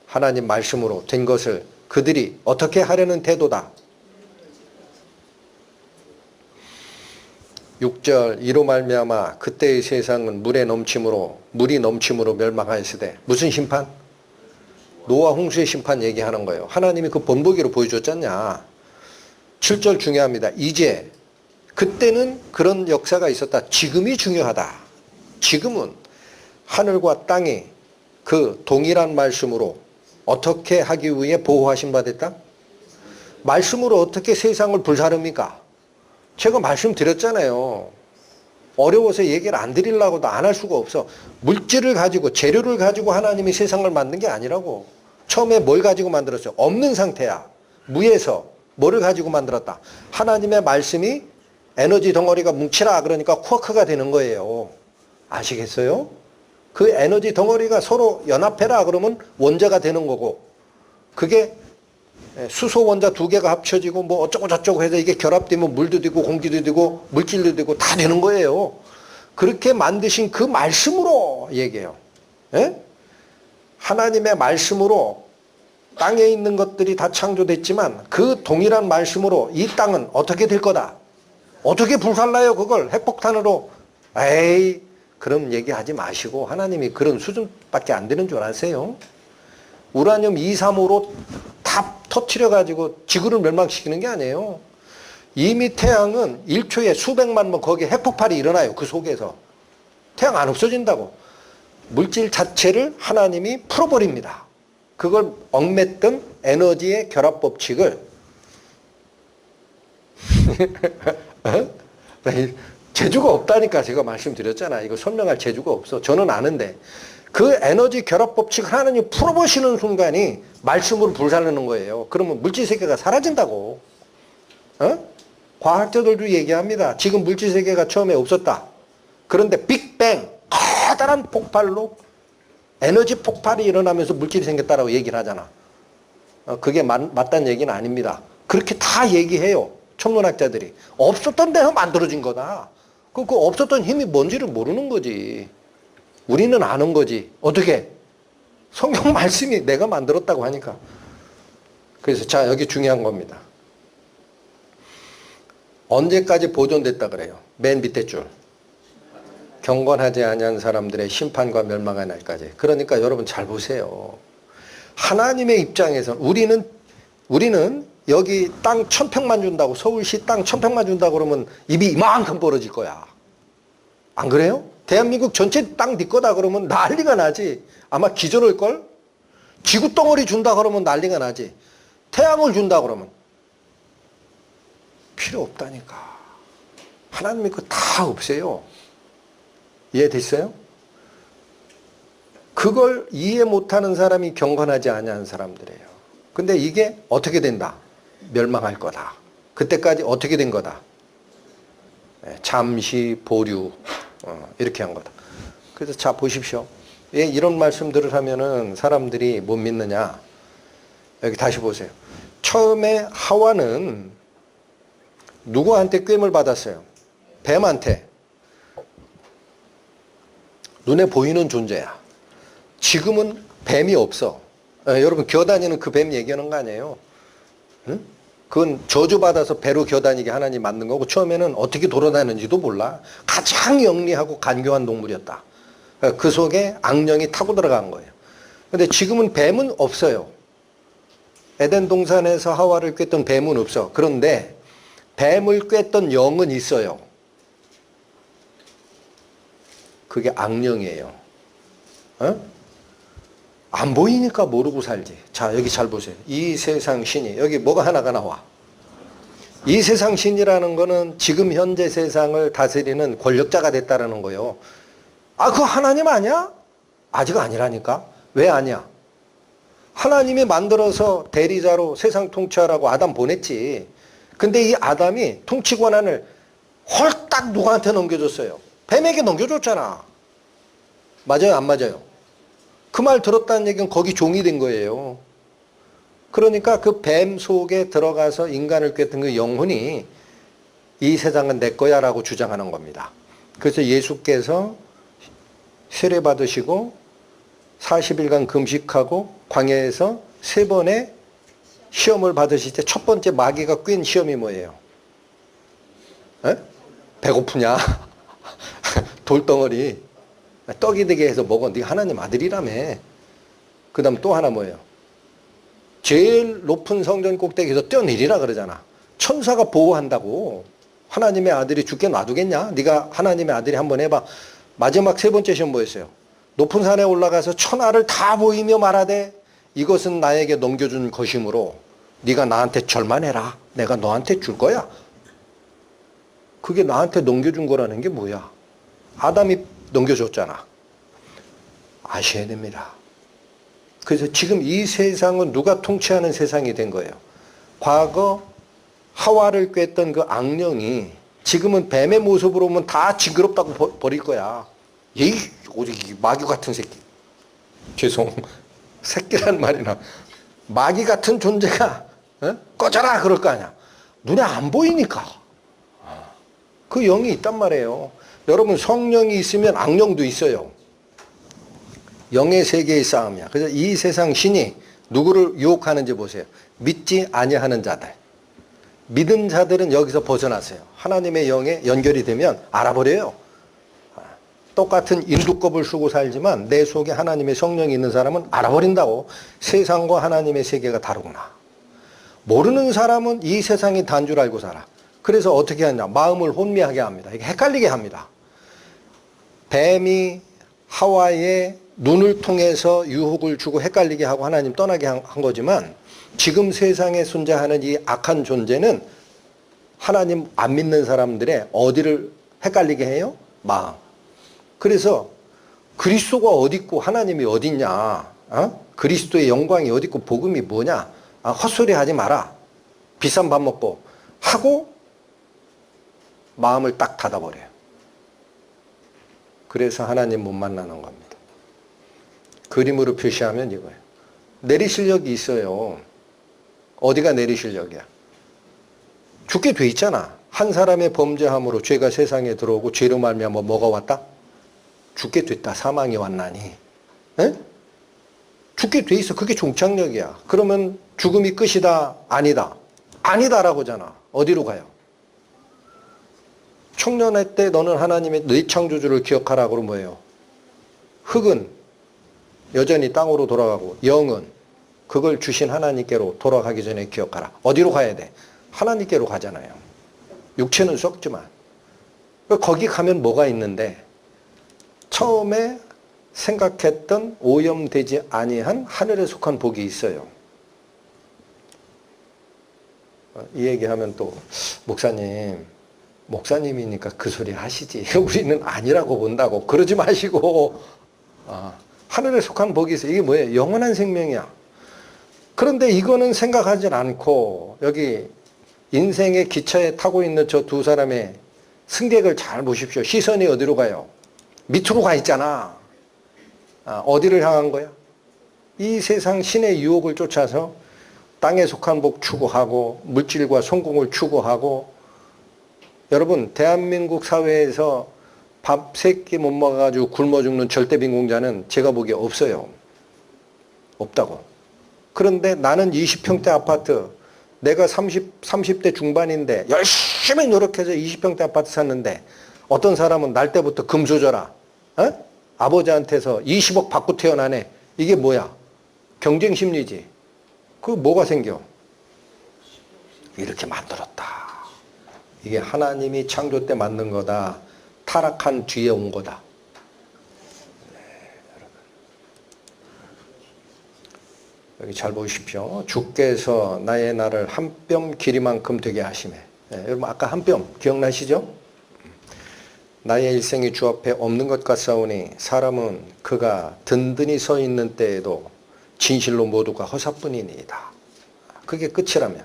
하나님 말씀으로 된 것을 그들이 어떻게 하려는 태도다. 6절 이로 말미암아 그때의 세상은 물이 넘침으로 멸망하였으되 무슨 심판? 노아 홍수의 심판 얘기하는 거예요. 하나님이 그 본보기로 보여줬잖냐. 7절 중요합니다. 이제 그때는 그런 역사가 있었다. 지금이 중요하다. 지금은 하늘과 땅이 그 동일한 말씀으로 어떻게 하기 위해 보호하신 바 됐다? 말씀으로 어떻게 세상을 불사릅니까? 제가 말씀드렸잖아요. 어려워서 얘기를 안 드리려고도 안 할 수가 없어. 물질을 가지고 재료를 가지고 하나님이 세상을 만든 게 아니라고. 처음에 뭘 가지고 만들었어요? 없는 상태야. 무에서 뭐를 가지고 만들었다? 하나님의 말씀이 에너지 덩어리가 뭉치라 그러니까 쿼크가 되는 거예요. 아시겠어요? 그 에너지 덩어리가 서로 연합해라 그러면 원자가 되는 거고, 그게 수소 원자 두 개가 합쳐지고 뭐 어쩌고 저쩌고 해서 이게 결합되면 물도 되고 공기도 되고 물질도 되고 다 되는 거예요. 그렇게 만드신 그 말씀으로 얘기해요. 예? 하나님의 말씀으로 땅에 있는 것들이 다 창조됐지만 그 동일한 말씀으로 이 땅은 어떻게 될 거다. 어떻게 불살라요 그걸 핵폭탄으로. 에이, 그런 얘기하지 마시고 하나님이 그런 수준밖에 안 되는 줄 아세요? 우라늄 235로 다 터트려가지고 지구를 멸망시키는 게 아니에요. 이미 태양은 1초에 수백만 번 거기에 핵폭발이 일어나요. 그 속에서. 태양 안 없어진다고. 물질 자체를 하나님이 풀어버립니다. 그걸 얽맸던 에너지의 결합 법칙을 재주가 없다니까 제가 말씀드렸잖아. 이거 설명할 재주가 없어. 저는 아는데. 그 에너지 결합 법칙을 하나님이 풀어보시는 순간이 말씀으로 불살르는 거예요. 그러면 물질세계가 사라진다고. 과학자들도 얘기합니다. 지금 물질세계가 처음에 없었다. 그런데 빅뱅, 커다란 폭발로 에너지 폭발이 일어나면서 물질이 생겼다라고 얘기를 하잖아. 그게 맞다는 얘기는 아닙니다. 그렇게 다 얘기해요. 천문학자들이. 없었던 데서 만들어진 거다. 그 없었던 힘이 뭔지를 모르는 거지. 우리는 아는 거지. 어떻게? 성경 말씀이 내가 만들었다고 하니까. 그래서 자, 여기 중요한 겁니다. 언제까지 보존됐다 그래요? 맨 밑에 줄. 경건하지 아니한 사람들의 심판과 멸망의 날까지. 그러니까 여러분 잘 보세요. 하나님의 입장에서 우리는 여기 땅 1,000평만 준다고, 서울시 땅 1,000평만 준다고 그러면 입이 이만큼 벌어질 거야. 안 그래요? 대한민국 전체 땅 네 거다 그러면 난리가 나지. 아마 기절할걸? 지구 덩어리 준다 그러면 난리가 나지. 태양을 준다 그러면 필요 없다니까. 하나님이 그거 다 없애요. 이해됐어요? 그걸 이해 못하는 사람이 경건하지 아니한 사람들이에요. 근데 이게 어떻게 된다? 멸망할 거다. 그때까지 어떻게 된 거다? 잠시 보류, 이렇게 한 거다. 그래서 자 보십시오. 왜 이런 말씀들을 하면은 사람들이 못 믿느냐? 여기 다시 보세요. 처음에 하와는 누구한테 꿰물 받았어요? 뱀한테. 눈에 보이는 존재야. 지금은 뱀이 없어. 여러분 기어다니는 그 뱀 얘기하는 거 아니에요? 응? 그건 저주받아서 배로 기어다니게 하나님 만든 거고, 처음에는 어떻게 돌아다니는지도 몰라. 가장 영리하고 간교한 동물이었다. 그 속에 악령이 타고 들어간 거예요. 근데 지금은 뱀은 없어요. 에덴 동산에서 하와를 꿰던 뱀은 없어. 그런데 뱀을 꿰던 영은 있어요. 그게 악령이에요. 안 보이니까 모르고 살지. 자, 여기 잘 보세요. 이 세상 신이, 여기 뭐가 하나가 나와. 이 세상 신이라는 거는 지금 현재 세상을 다스리는 권력자가 됐다라는 거예요. 아, 그거 하나님 아니야? 아직 아니라니까. 왜 아니야? 하나님이 만들어서 대리자로 세상 통치하라고 아담 보냈지. 근데 이 아담이 통치 권한을 홀딱 누구한테 넘겨줬어요? 뱀에게 넘겨줬잖아. 맞아요, 안 맞아요? 그 말 들었다는 얘기는 거기 종이 된 거예요. 그러니까 그 뱀 속에 들어가서 인간을 꿰던 그 영혼이 이 세상은 내 거야 라고 주장하는 겁니다. 그래서 예수께서 세례 받으시고 40일간 금식하고 광야에서 3번의 시험을 받으실 때 첫 번째 마귀가 꿰인 시험이 뭐예요? 에? 배고프냐? 돌덩어리 떡이 되게 해서 먹어. 네가 하나님 아들이라며. 그 다음 또 하나 뭐예요? 제일 높은 성전 꼭대기에서 뛰어내리라 그러잖아. 천사가 보호한다고. 하나님의 아들이 죽게 놔두겠냐? 네가 하나님의 아들이 한번 해봐. 마지막 3번째 시험 뭐였어요? 높은 산에 올라가서 천하를 다 보이며 말하되 이것은 나에게 넘겨준 것이므로 네가 나한테 절만해라. 내가 너한테 줄 거야. 그게 나한테 넘겨준 거라는 게 뭐야? 아담이 넘겨줬잖아. 아셔야 됩니다. 그래서 지금 이 세상은 누가 통치하는 세상이 된 거예요. 과거 하와를 꿰던 그 악령이 지금은 뱀의 모습으로 오면 다 징그럽다고 버릴 거야. 에이, 오직 마귀 같은 새끼. 죄송. 새끼란 말이나. 마귀 같은 존재가 꺼져라 그럴 거 아니야. 눈에 안 보이니까. 그 영이 있단 말이에요. 여러분 성령이 있으면 악령도 있어요. 영의 세계의 싸움이야. 그래서 이 세상 신이 누구를 유혹하는지 보세요. 믿지 아니하는 자들. 믿은 자들은 여기서 벗어나세요. 하나님의 영에 연결이 되면 알아버려요. 똑같은 인두껍을 쓰고 살지만 내 속에 하나님의 성령이 있는 사람은 알아버린다고. 세상과 하나님의 세계가 다르구나. 모르는 사람은 이 세상이 단 줄 알고 살아. 그래서 어떻게 하냐. 마음을 혼미하게 합니다. 이게 헷갈리게 합니다. 뱀이 하와의 눈을 통해서 유혹을 주고 헷갈리게 하고 하나님 떠나게 한 거지만 지금 세상에 존재하는 이 악한 존재는 하나님 안 믿는 사람들의 어디를 헷갈리게 해요? 마음. 그래서 그리스도가 어디 있고 하나님이 어디 있냐? 그리스도의 영광이 어디 있고 복음이 뭐냐? 헛소리 하지 마라. 비싼 밥 먹고 하고 마음을 딱 닫아버려요. 그래서 하나님 못 만나는 겁니다. 그림으로 표시하면 이거예요. 내리실 력이 있어요. 어디가 내리실 력이야? 죽게 돼 있잖아. 한 사람의 범죄함으로 죄가 세상에 들어오고 죄로 말미암아 뭐가 왔다? 죽게 됐다. 사망이 왔나니. 에? 죽게 돼 있어. 그게 종착역이야. 그러면 죽음이 끝이다? 아니다. 아니다라고잖아. 어디로 가요? 청년의 때 너는 하나님의 네 창조주를 기억하라. 그러면 뭐예요? 흙은 여전히 땅으로 돌아가고 영은 그걸 주신 하나님께로 돌아가기 전에 기억하라. 어디로 가야 돼? 하나님께로 가잖아요. 육체는 썩지만. 거기 가면 뭐가 있는데 처음에 생각했던 오염되지 아니한 하늘에 속한 복이 있어요. 이 얘기하면 또 목사님이니까 그 소리 하시지. 우리는 아니라고 본다고. 그러지 마시고 하늘에 속한 복이 있어요. 이게 뭐예요? 영원한 생명이야. 그런데 이거는 생각하지 않고 여기 인생의 기차에 타고 있는 저 두 사람의 승객을 잘 보십시오. 시선이 어디로 가요? 밑으로 가 있잖아. 어디를 향한 거야? 이 세상 신의 유혹을 쫓아서 땅에 속한 복 추구하고 물질과 성공을 추구하고 여러분 대한민국 사회에서 밥 3끼 못 먹어가지고 굶어 죽는 절대 빈곤자는 제가 보기에 없어요. 없다고. 그런데 나는 20평대 아파트 내가 30대 중반인데 열심히 노력해서 20평대 아파트 샀는데 어떤 사람은 날 때부터 금수 줘라. 아버지한테서 20억 받고 태어나네. 이게 뭐야? 경쟁 심리지. 그 뭐가 생겨? 이렇게 만들었다. 이게 하나님이 창조 때 만든 거다. 타락한 뒤에 온 거다. 여기 잘 보십시오. 주께서 나의 날을 한 뼘 길이만큼 되게 하시매. 여러분 아까 한 뼘 기억나시죠? 나의 일생이 주 앞에 없는 것 같사오니 사람은 그가 든든히 서 있는 때에도 진실로 모두가 허사뿐이니이다. 그게 끝이라면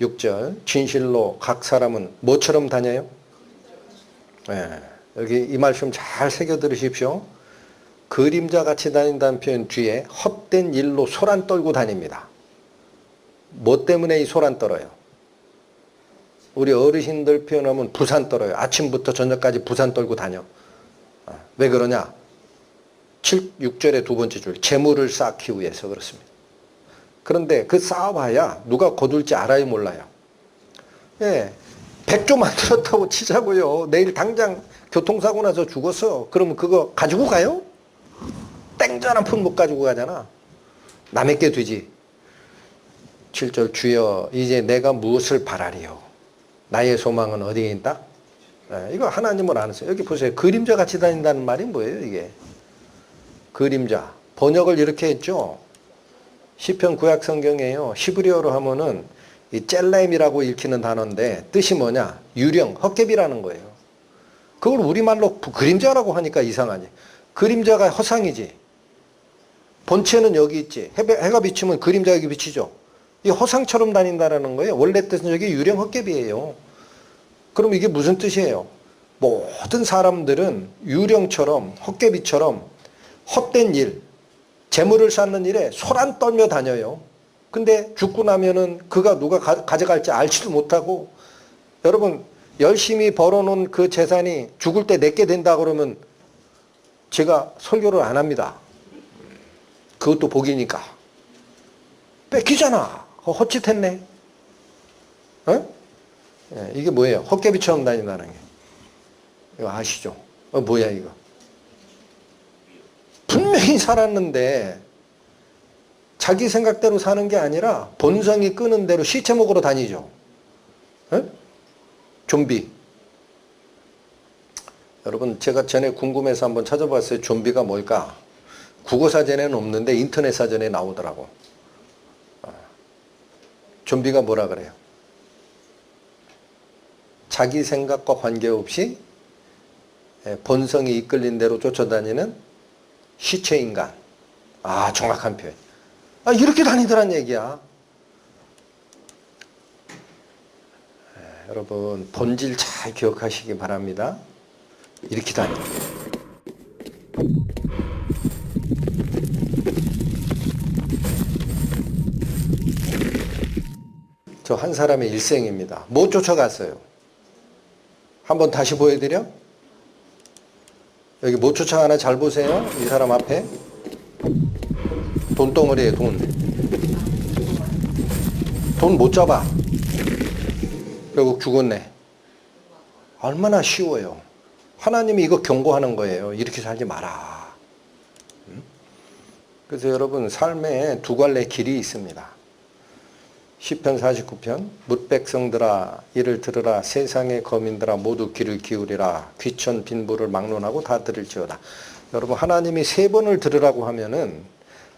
6절 진실로 각 사람은 뭐처럼 다녀요? 여기 이 말씀 잘 새겨 들으십시오. 그림자같이 다닌다는 표현 뒤에 헛된 일로 소란 떨고 다닙니다. 뭐 때문에 이 소란 떨어요? 우리 어르신들 표현하면 부산 떨어요. 아침부터 저녁까지 부산 떨고 다녀. 왜 그러냐? 6절의 두 번째 줄 재물을 쌓기 위해서 그렇습니다. 그런데 그 쌓아봐야 누가 거둘지 알아요 몰라요? 100조 만들었다고 치자고요. 내일 당장 교통사고 나서 죽었어. 그러면 그거 가지고 가요? 땡전 한 푼 못 가지고 가잖아. 남에게 되지. 7절 주여 이제 내가 무엇을 바라리요? 나의 소망은 어디에 있다? 이거 하나님을 아세요. 여기 보세요. 그림자 같이 다닌다는 말이 뭐예요 이게? 그림자. 번역을 이렇게 했죠. 시편 구약 성경에요. 히브리어로 하면은 이 젤렘이라고 읽히는 단어인데 뜻이 뭐냐? 유령, 헛개비라는 거예요. 그걸 우리말로 그림자라고 하니까 이상하지. 그림자가 허상이지. 본체는 여기 있지. 해가 비치면 그림자 여기 비치죠. 이 허상처럼 다닌다라는 거예요. 원래 뜻은 여기 유령 헛개비예요. 그럼 이게 무슨 뜻이에요? 모든 사람들은 유령처럼 헛개비처럼 헛된 일, 재물을 쌓는 일에 소란 떨며 다녀요. 근데 죽고 나면은 그가 누가 가져갈지 알지도 못하고 여러분 열심히 벌어놓은 그 재산이 죽을 때 내게 된다 그러면 제가 설교를 안 합니다. 그것도 복이니까. 뺏기잖아. 헛짓했네. 이게 뭐예요? 헛개비처럼 다닌다는 게. 이거 아시죠? 뭐야 이거? 분명히 살았는데 자기 생각대로 사는 게 아니라 본성이 끄는 대로 시체 먹으러 다니죠. 좀비. 여러분 제가 전에 궁금해서 한번 찾아봤어요. 좀비가 뭘까? 국어사전에는 없는데 인터넷 사전에 나오더라고. 좀비가 뭐라 그래요? 자기 생각과 관계없이 본성이 이끌린 대로 쫓아다니는 시체인간. 정확한 표현. 이렇게 다니더란 얘기야. 여러분 본질 잘 기억하시기 바랍니다. 이렇게 다녀. 저 한 사람의 일생입니다. 못 쫓아갔어요. 한번 다시 보여드려? 여기 못 쫓아가나 잘 보세요. 이 사람 앞에 돈덩어리에 돈 못 잡아. 결국 죽었네. 얼마나 쉬워요. 하나님이 이거 경고하는 거예요. 이렇게 살지 마라. 그래서 여러분 삶에 두 갈래 길이 있습니다. 시편 49편 뭇 백성들아 이를 들으라 세상의 거민들아 모두 귀를 기울이라 귀천 빈부를 막론하고 다 들을지어다. 여러분 하나님이 세 번을 들으라고 하면은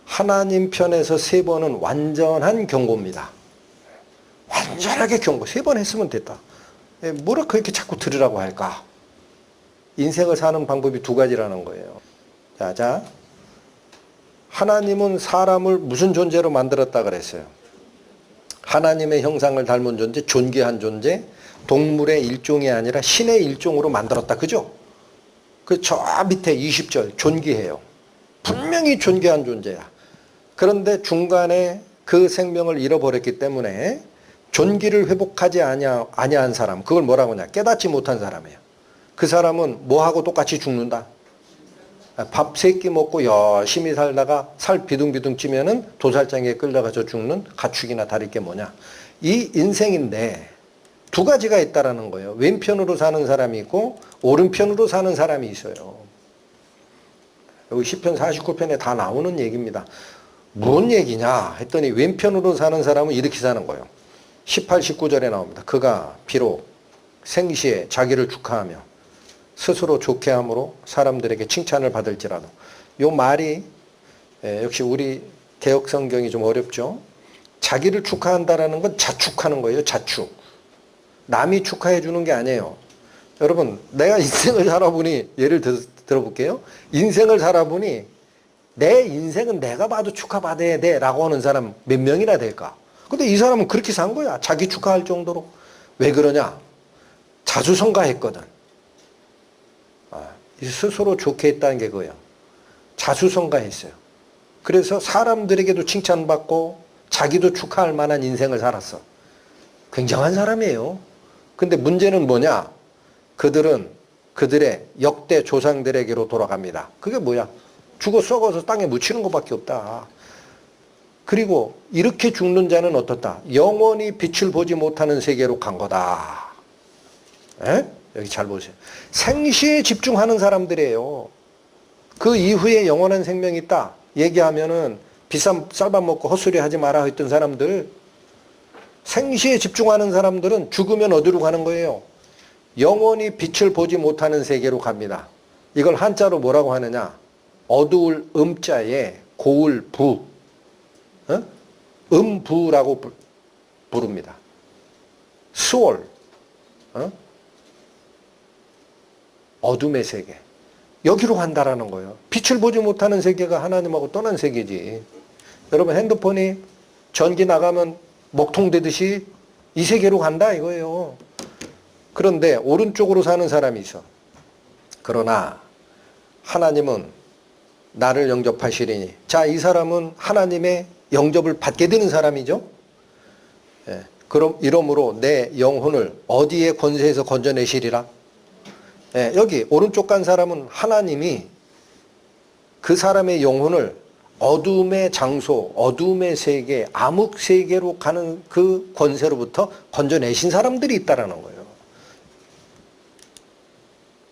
하나님 편에서 세 번은 완전한 경고입니다. 완전하게 경고. 세 번 했으면 됐다. 뭐라 그렇게 자꾸 들으라고 할까? 인생을 사는 방법이 두 가지라는 거예요. 자, 하나님은 사람을 무슨 존재로 만들었다 그랬어요? 하나님의 형상을 닮은 존재, 존귀한 존재, 동물의 일종이 아니라 신의 일종으로 만들었다. 그죠? 저 밑에 20절 존귀해요. 분명히 존귀한 존재야. 그런데 중간에 그 생명을 잃어버렸기 때문에 존귀를 회복하지 아니한 사람, 그걸 뭐라고 하냐? 깨닫지 못한 사람이에요. 그 사람은 뭐하고 똑같이 죽는다? 밥 3끼 먹고 열심히 살다가 살 비둥비둥 찌면은 도살장에 끌려가서 죽는 가축이나 다를 게 뭐냐? 이 인생인데 두 가지가 있다라는 거예요. 왼편으로 사는 사람이 있고 오른편으로 사는 사람이 있어요. 여기 시편 49편에 다 나오는 얘기입니다. 뭔 얘기냐 했더니 왼편으로 사는 사람은 이렇게 사는 거예요. 18, 19절에 나옵니다. 그가 비록 생시에 자기를 축하하며 스스로 좋게 함으로 사람들에게 칭찬을 받을지라도. 요 말이 역시 우리 개역 성경이 좀 어렵죠. 자기를 축하한다라는 건 자축하는 거예요. 자축. 남이 축하해 주는 게 아니에요. 여러분 내가 인생을 살아보니 예를 들어볼게요. 인생을 살아보니 내 인생은 내가 봐도 축하받아야 돼 라고 하는 사람 몇 명이나 될까? 근데 이 사람은 그렇게 산 거야. 자기 축하할 정도로. 왜 그러냐? 자수성가했거든. 스스로 좋게 했다는 게 그거예요. 자수성가했어요. 그래서 사람들에게도 칭찬받고 자기도 축하할 만한 인생을 살았어. 굉장한 사람이에요. 근데 문제는 뭐냐? 그들은 그들의 역대 조상들에게로 돌아갑니다. 그게 뭐야? 죽어 썩어서 땅에 묻히는 것밖에 없다. 그리고 이렇게 죽는 자는 어떻다? 영원히 빛을 보지 못하는 세계로 간 거다. 에? 여기 잘 보세요. 생시에 집중하는 사람들이에요. 그 이후에 영원한 생명이 있다. 얘기하면은 비싼 쌀밥 먹고 헛소리 하지 마라 했던 사람들. 생시에 집중하는 사람들은 죽으면 어디로 가는 거예요? 영원히 빛을 보지 못하는 세계로 갑니다. 이걸 한자로 뭐라고 하느냐? 어두울 음자에 고울 부. 음부라고 부릅니다. 수월. 어둠의 세계. 여기로 간다라는 거예요. 빛을 보지 못하는 세계가 하나님하고 떠난 세계지. 여러분 핸드폰이 전기 나가면 먹통되듯이 이 세계로 간다 이거예요. 그런데 오른쪽으로 사는 사람이 있어. 그러나 하나님은 나를 영접하시리니. 자, 이 사람은 하나님의 영접을 받게 되는 사람이죠. 예, 그럼 이러므로 내 영혼을 어디에 권세에서 건져내시리라? 예, 여기 오른쪽 간 사람은 하나님이 그 사람의 영혼을 어둠의 장소, 어둠의 세계, 암흑 세계로 가는 그 권세로부터 건져내신 사람들이 있다라는 거예요.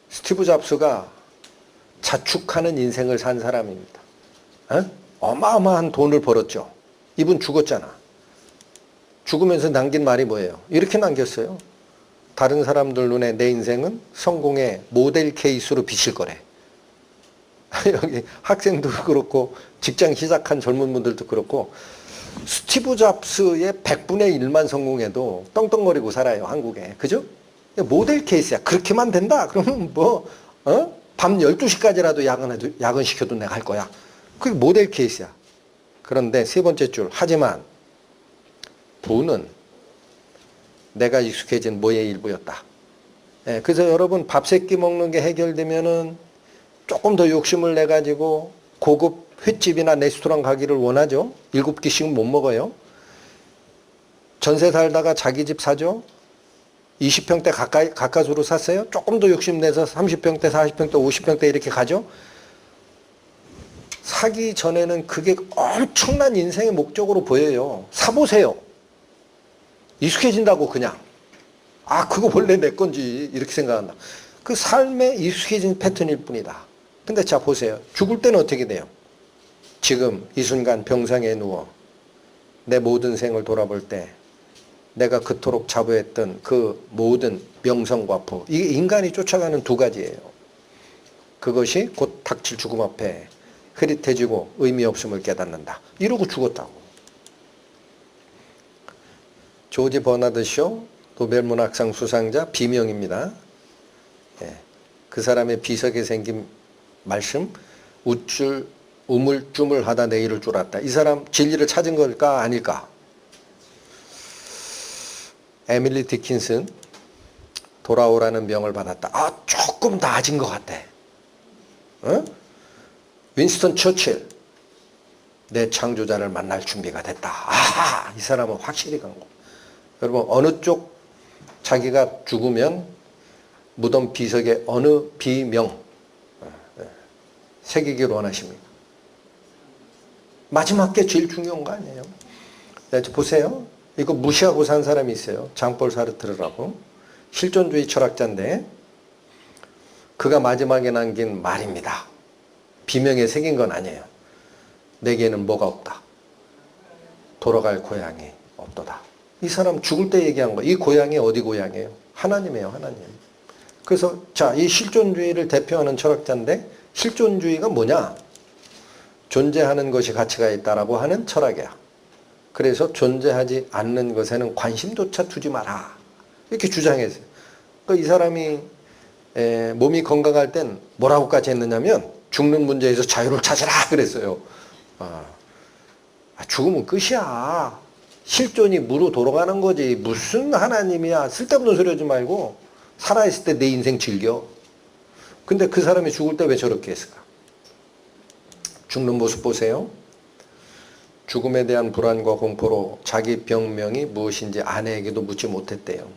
스티브 잡스가 자축하는 인생을 산 사람입니다. 어마어마한 돈을 벌었죠. 이분 죽었잖아. 죽으면서 남긴 말이 뭐예요? 이렇게 남겼어요. 다른 사람들 눈에 내 인생은 성공의 모델 케이스로 비칠 거래. 여기 학생도 그렇고 직장 시작한 젊은 분들도 그렇고 스티브 잡스의 100분의 1만 성공해도 떵떵거리고 살아요. 한국에. 그죠? 모델 케이스야. 그렇게만 된다? 그러면 밤 12시까지라도 야근시켜도 내가 할 거야. 그게 모델 케이스야. 그런데 세 번째 줄. 하지만 부는 내가 익숙해진 뭐의 일부였다. 예, 그래서 여러분 밥 3끼 먹는 게 해결되면은 조금 더 욕심을 내가지고 고급 횟집이나 레스토랑 가기를 원하죠. 7끼씩은 못 먹어요. 전세 살다가 자기 집 사죠. 20평대 가까스로 샀어요. 조금 더 욕심내서 30평대, 40평대, 50평대 이렇게 가죠. 사기 전에는 그게 엄청난 인생의 목적으로 보여요. 사보세요. 익숙해진다고 그냥. 아, 그거 원래 내 건지 이렇게 생각한다. 그 삶에 익숙해진 패턴일 뿐이다. 근데 자 보세요. 죽을 때는 어떻게 돼요? 지금 이 순간 병상에 누워 내 모든 생을 돌아볼 때 내가 그토록 자부했던 그 모든 명성과 부, 이게 인간이 쫓아가는 두 가지예요. 그것이 곧 닥칠 죽음 앞에 흐릿해지고 의미 없음을 깨닫는다. 이러고 죽었다고. 조지 버나드 쇼, 노벨문학상 수상자 비명입니다. 예, 그 사람의 비석에 생긴 말씀, 우물쭈물하다 내일을 쫄았다. 이 사람 진리를 찾은 걸까 아닐까? 에밀리 디킨슨, 돌아오라는 명을 받았다. 아, 조금 나아진 것 같아. 어? 윈스턴 처칠, 내 창조자를 만날 준비가 됐다. 아하, 이 사람은 확실히 간 거. 여러분, 어느 쪽 자기가 죽으면 무덤 비석에 어느 비명 새기기를 원하십니까? 마지막 게 제일 중요한 거 아니에요? 네, 보세요. 이거 무시하고 산 사람이 있어요. 장폴 사르트르라고. 실존주의 철학자인데 그가 마지막에 남긴 말입니다. 비명에 새긴 건 아니에요. 내게는 뭐가 없다. 돌아갈 고향이 없도다. 이 사람 죽을 때 얘기한 거. 이 고향이 어디 고향이에요? 하나님이에요. 하나님. 그래서 자, 이 실존주의를 대표하는 철학자인데 실존주의가 뭐냐? 존재하는 것이 가치가 있다라고 하는 철학이야. 그래서 존재하지 않는 것에는 관심조차 두지 마라. 이렇게 주장했어요. 그러니까 이 사람이 몸이 건강할 땐 뭐라고까지 했느냐면 죽는 문제에서 자유를 찾으라 그랬어요. 죽으면 끝이야. 실존이 무로 돌아가는 거지. 무슨 하나님이야. 쓸데없는 소리 하지 말고 살아있을 때 내 인생 즐겨. 근데 그 사람이 죽을 때 왜 저렇게 했을까? 죽는 모습 보세요. 죽음에 대한 불안과 공포로 자기 병명이 무엇인지 아내에게도 묻지 못했대요.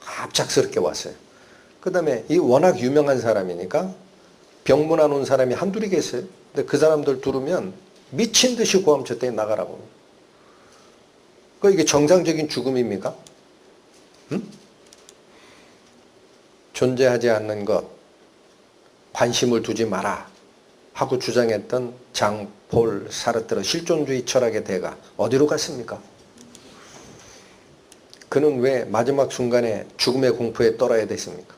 갑작스럽게 왔어요. 그 다음에 이 워낙 유명한 사람이니까 병문안 온 사람이 한둘이겠어요. 근데 그 사람들 두르면 미친 듯이 고함쳤대 나가라고. 그러니까 이게 정상적인 죽음입니까? 응? 존재하지 않는 것, 관심을 두지 마라 하고 주장했던 장폴 사르트르 실존주의 철학의 대가 어디로 갔습니까? 그는 왜 마지막 순간에 죽음의 공포에 떨어야 됐습니까?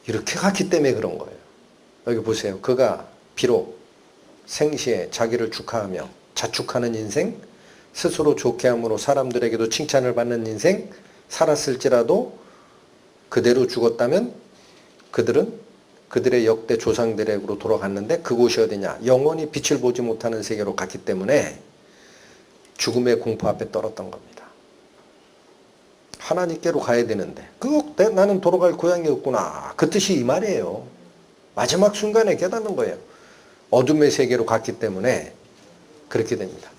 이렇게 갔기 때문에 그런 거예요. 여기 보세요. 그가 비록 생시에 자기를 축하하며 자축하는 인생, 스스로 좋게 함으로 사람들에게도 칭찬을 받는 인생 살았을지라도 그대로 죽었다면 그들은 그들의 역대 조상들에게로 돌아갔는데 그곳이 어디냐? 영원히 빛을 보지 못하는 세계로 갔기 때문에 죽음의 공포 앞에 떨었던 겁니다. 하나님께로 가야 되는데 나는 돌아갈 고향이 없구나. 그 뜻이 이 말이에요. 마지막 순간에 깨닫는 거예요. 어둠의 세계로 갔기 때문에 그렇게 됩니다.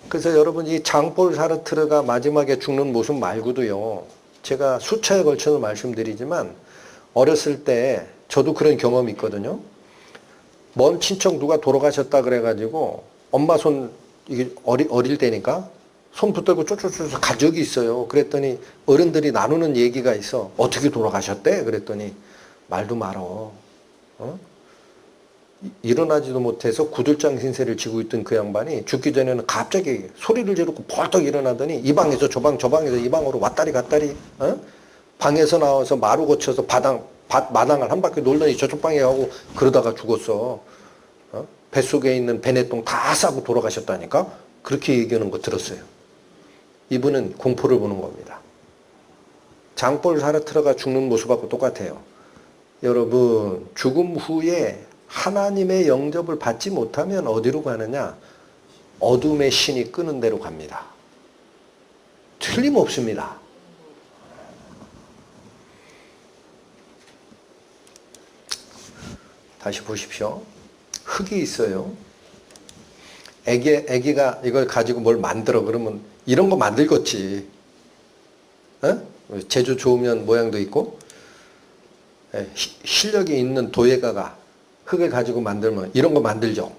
그래서 여러분 이 장폴 사르트르가 마지막에 죽는 모습 말고도요. 제가 수차에 걸쳐서 말씀드리지만 어렸을 때 저도 그런 경험이 있거든요. 먼 친척 누가 돌아가셨다 그래가지고 엄마 손 이게 어릴 때니까 손 붙들고 쫓쫓쫓 간 적이 있어요. 그랬더니 어른들이 나누는 얘기가 있어. 어떻게 돌아가셨대? 그랬더니 말도 말어. 일어나지도 못해서 구들장 신세를 지고 있던 그 양반이 죽기 전에는 갑자기 소리를 지르고 벌떡 일어나더니 이 방에서 저 방에서 이 방으로 왔다리 갔다리 방에서 나와서 마루 거쳐서 마당을 한 바퀴 놀더니 저쪽 방에 가고 그러다가 죽었어. 뱃속에 있는 베네똥 다 싸고 돌아가셨다니까? 그렇게 얘기하는 거 들었어요. 이분은 공포를 보는 겁니다. 장폴 사르트르가 죽는 모습하고 똑같아요. 여러분 죽음 후에 하나님의 영접을 받지 못하면 어디로 가느냐? 어둠의 신이 끄는 데로 갑니다. 틀림없습니다. 다시 보십시오. 흙이 있어요. 애기가 이걸 가지고 뭘 만들어 그러면 이런 거 만들겠지. 재주 좋으면 모양도 있고 실력이 있는 도예가가 흙을 가지고 만들면 이런 거 만들죠.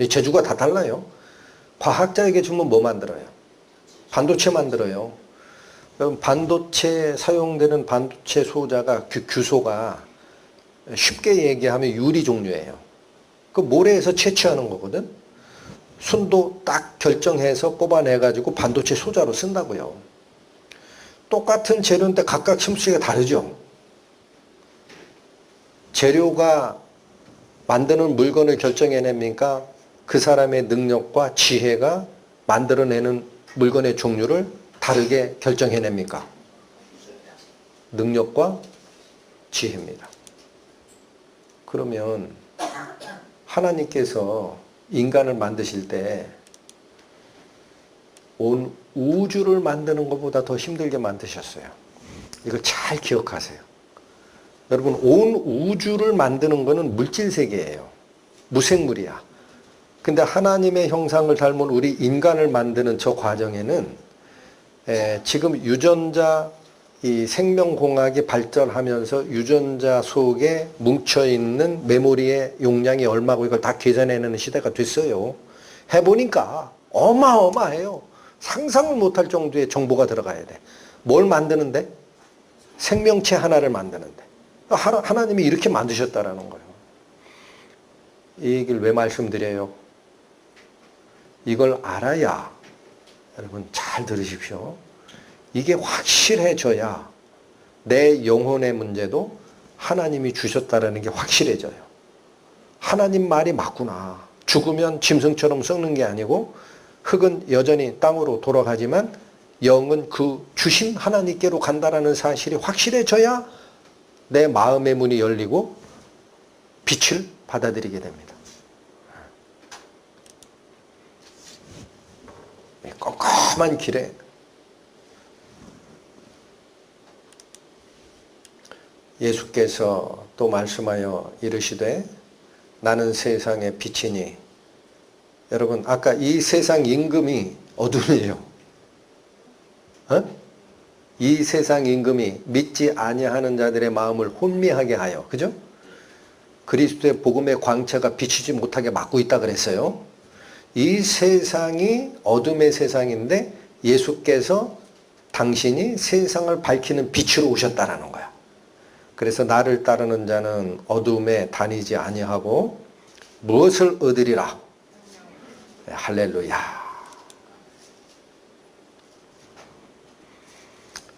재주가 다 달라요. 과학자에게 주면 뭐 만들어요? 반도체 만들어요. 그럼 반도체 사용되는 반도체 소자가 규소가 쉽게 얘기하면 유리 종류예요. 그 모래에서 채취하는 거거든. 순도 딱 결정해서 뽑아내가지고 반도체 소자로 쓴다고요. 똑같은 재료인데 각각 침수기가 다르죠. 재료가 만드는 물건을 결정해냅니까? 그 사람의 능력과 지혜가 만들어내는 물건의 종류를 다르게 결정해냅니까? 능력과 지혜입니다. 그러면 하나님께서 인간을 만드실 때 온 우주를 만드는 것보다 더 힘들게 만드셨어요. 이걸 잘 기억하세요. 여러분, 온 우주를 만드는 것은 물질 세계예요. 무생물이야. 근데 하나님의 형상을 닮은 우리 인간을 만드는 저 과정에는 지금 유전자 이 생명공학이 발전하면서 유전자 속에 뭉쳐있는 메모리의 용량이 얼마고 이걸 다 계산해내는 시대가 됐어요. 해보니까 어마어마해요. 상상을 못할 정도의 정보가 들어가야 돼. 뭘 만드는데? 생명체 하나를 만드는데. 하나님이 이렇게 만드셨다라는 거예요. 이 얘기를 왜 말씀드려요? 이걸 알아야, 여러분 잘 들으십시오. 이게 확실해져야 내 영혼의 문제도 하나님이 주셨다라는 게 확실해져요. 하나님 말이 맞구나. 죽으면 짐승처럼 썩는 게 아니고 흙은 여전히 땅으로 돌아가지만 영은 그 주신 하나님께로 간다라는 사실이 확실해져야 내 마음의 문이 열리고 빛을 받아들이게 됩니다. 껌껌한 길에 예수께서 또 말씀하여 이르시되 나는 세상의 빛이니. 여러분 아까 이 세상 임금이 어둠이에요. 이 세상 임금이 믿지 아니하는 자들의 마음을 혼미하게 하여, 그죠? 그리스도의 복음의 광채가 비치지 못하게 막고 있다 그랬어요. 이 세상이 어둠의 세상인데 예수께서 당신이 세상을 밝히는 빛으로 오셨다라는 거야. 그래서 나를 따르는 자는 어둠에 다니지 아니하고 무엇을 얻으리라? 할렐루야.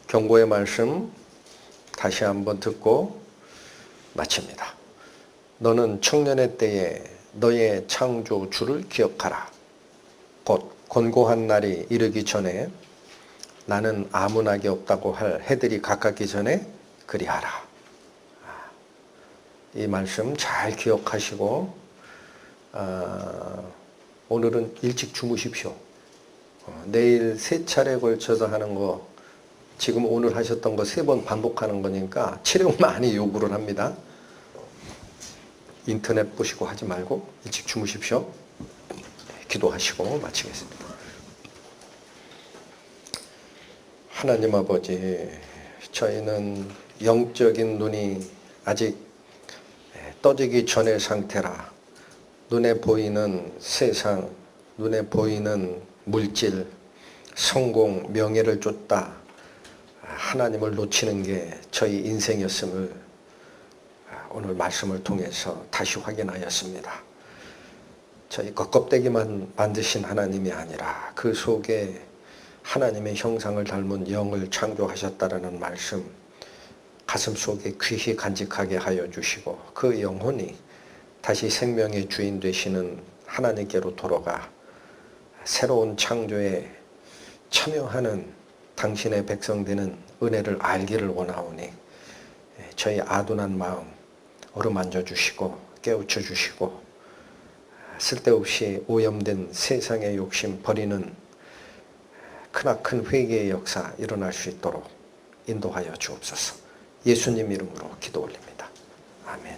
경고의 말씀 다시 한번 듣고 마칩니다. 너는 청년의 때에 너의 창조주를 기억하라. 곧 권고한 날이 이르기 전에 나는 아무 낙이 없다고 할 해들이 가깝기 전에 그리하라. 이 말씀 잘 기억하시고 오늘은 일찍 주무십시오. 내일 3차례 걸쳐서 하는 거 지금 오늘 하셨던 거 3번 반복하는 거니까 체력 많이 요구를 합니다. 인터넷 보시고 하지 말고 일찍 주무십시오. 기도하시고 마치겠습니다. 하나님 아버지, 저희는 영적인 눈이 아직 떠지기 전의 상태라 눈에 보이는 세상, 눈에 보이는 물질, 성공, 명예를 쫓다 하나님을 놓치는 게 저희 인생이었음을 오늘 말씀을 통해서 다시 확인하였습니다. 저희 껍데기만 만드신 하나님이 아니라 그 속에 하나님의 형상을 닮은 영을 창조하셨다라는 말씀 가슴 속에 귀히 간직하게 하여 주시고 그 영혼이 다시 생명의 주인 되시는 하나님께로 돌아가 새로운 창조에 참여하는 당신의 백성 되는 은혜를 알기를 원하오니 저희 아둔한 마음 어루만져 주시고 깨우쳐 주시고 쓸데없이 오염된 세상의 욕심 버리는 크나큰 회개의 역사 일어날 수 있도록 인도하여 주옵소서. 예수님 이름으로 기도 올립니다. 아멘.